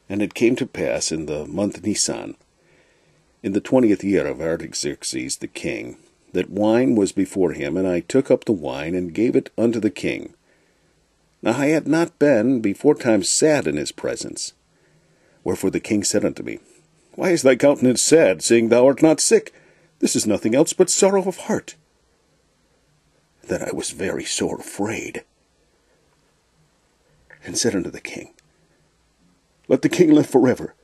And it came to pass in the month Nisan, in the 20th year of Artaxerxes the king, that wine was before him, and I took up the wine, and gave it unto the king. Now I had not been beforetime sad in his presence. Wherefore the king said unto me, Why is thy countenance sad, seeing thou art not sick? This is nothing else but sorrow of heart. Then I was very sore afraid, and said unto the king, Let the king live forever.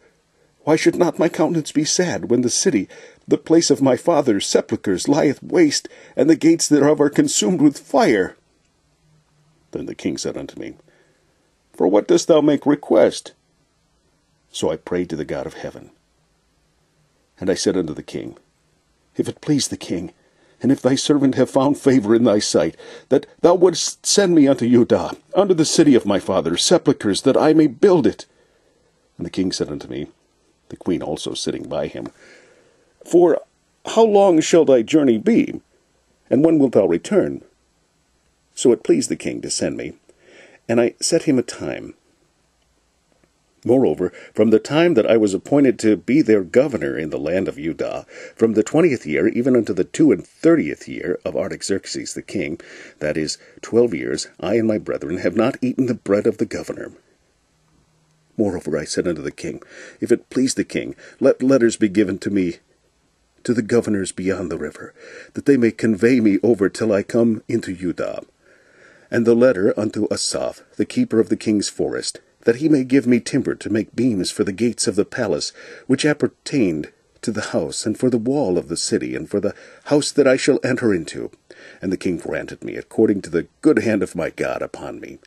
Why should not my countenance be sad, when the city, the place of my father's sepulchres, lieth waste, and the gates thereof are consumed with fire? Then the king said unto me, For what dost thou make request? So I prayed to the God of heaven. And I said unto the king, If it please the king, and if thy servant have found favour in thy sight, that thou wouldst send me unto Judah, unto the city of my father's sepulchres, that I may build it. And the king said unto me, the queen also sitting by him, For how long shall thy journey be, and when wilt thou return? So it pleased the king to send me, and I set him a time. Moreover, from the time that I was appointed to be their governor in the land of Judah, from the 20th year even unto the 32nd year of Artaxerxes the king, that is, 12 years, I and my brethren have not eaten the bread of the governor. Moreover, I said unto the king, If it please the king, let letters be given to me, to the governors beyond the river, that they may convey me over till I come into Judah. And the letter unto Asaph, the keeper of the king's forest, that he may give me timber to make beams for the gates of the palace, which appertained to the house, and for the wall of the city, and for the house that I shall enter into. And the king granted me, according to the good hand of my God upon me.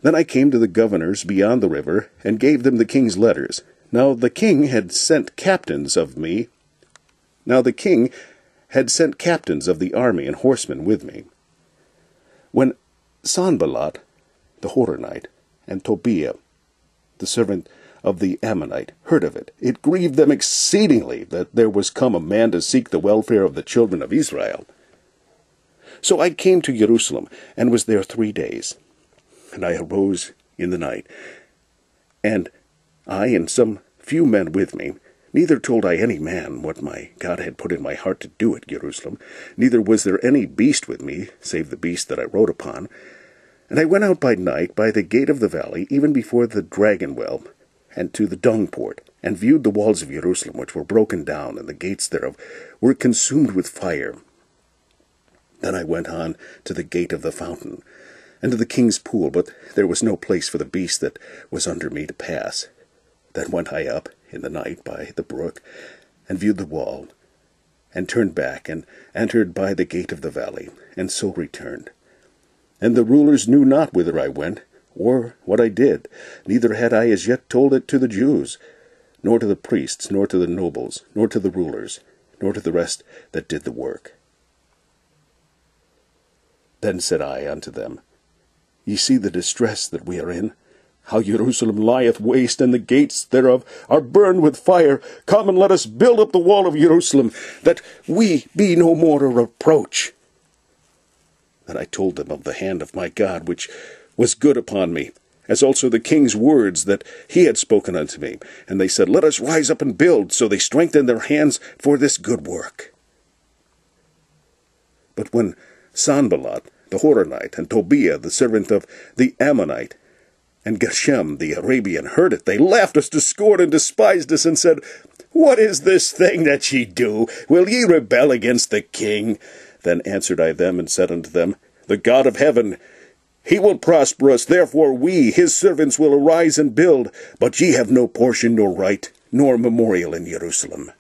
Then I came to the governors beyond the river, and gave them the king's letters. Now the king had sent captains of the army and horsemen with me. When Sanballat the Horonite, and Tobiah the servant of the Ammonite, heard of it, it grieved them exceedingly that there was come a man to seek the welfare of the children of Israel. So I came to Jerusalem, and was there 3 days. And I arose in the night, and I and some few men with me, neither told I any man what my God had put in my heart to do at Jerusalem, neither was there any beast with me, save the beast that I rode upon. And I went out by night by the gate of the valley, even before the dragon well, and to the dung port, and viewed the walls of Jerusalem, which were broken down, and the gates thereof were consumed with fire. Then I went on to the gate of the fountain, and to the king's pool, but there was no place for the beast that was under me to pass. Then went I up in the night by the brook, and viewed the wall, and turned back, and entered by the gate of the valley, and so returned. And the rulers knew not whither I went, or what I did, neither had I as yet told it to the Jews, nor to the priests, nor to the nobles, nor to the rulers, nor to the rest that did the work. Then said I unto them, Ye see the distress that we are in, how Jerusalem lieth waste, and the gates thereof are burned with fire. Come, and let us build up the wall of Jerusalem, that we be no more a reproach. Then I told them of the hand of my God, which was good upon me, as also the king's words that he had spoken unto me. And they said, Let us rise up and build. So they strengthened their hands for this good work. But when Sanballat the Horonite, and Tobiah the servant of the Ammonite, and Geshem the Arabian heard it, they laughed us to scorn, and despised us, and said, What is this thing that ye do? Will ye rebel against the king? Then answered I them, and said unto them, The God of heaven, he will prosper us, therefore we, his servants, will arise and build, but ye have no portion nor right, nor memorial in Jerusalem.